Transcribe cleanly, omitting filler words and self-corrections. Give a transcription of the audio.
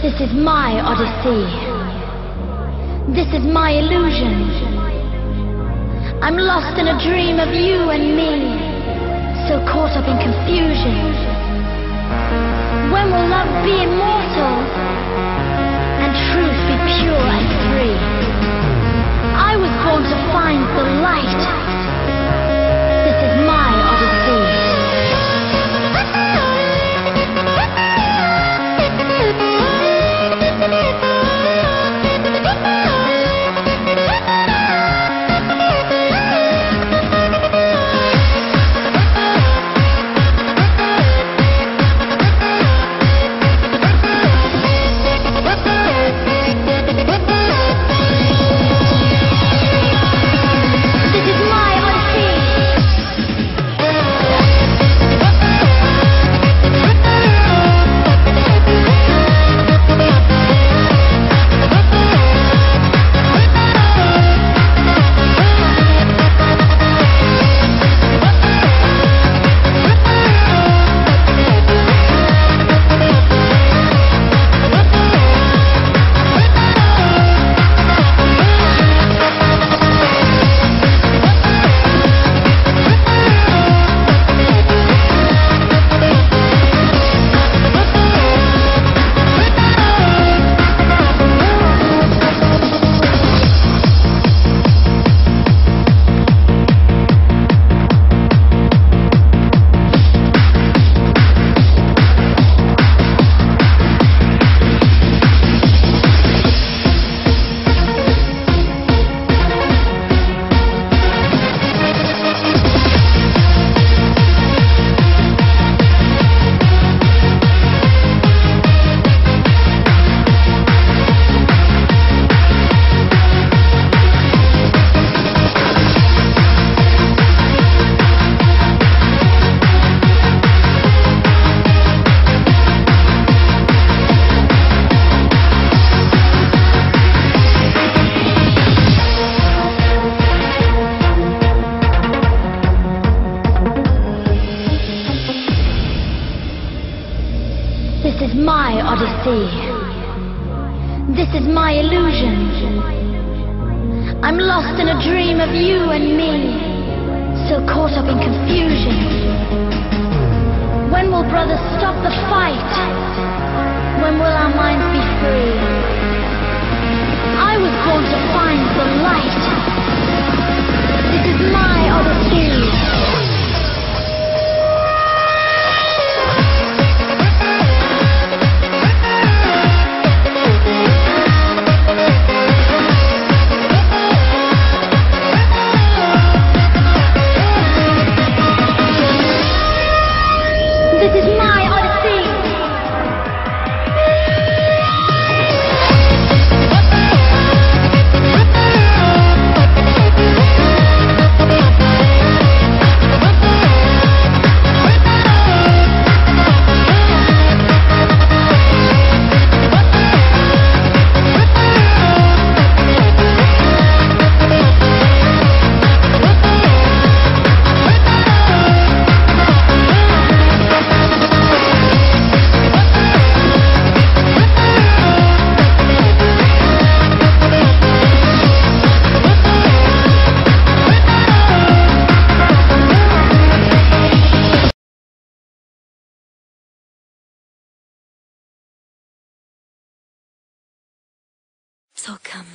This is my odyssey. This is my illusion. I'm lost in a dream of you and me, so caught up in confusion. When will love be immortal and truth be pure and free? I was born to find the light. This is my odyssey. This is my odyssey. This is my illusion. I'm lost in a dream of you and me, so caught up in confusion. When will brothers stop the fight? When will our minds be free? I was born to find the light. This is my odyssey. So come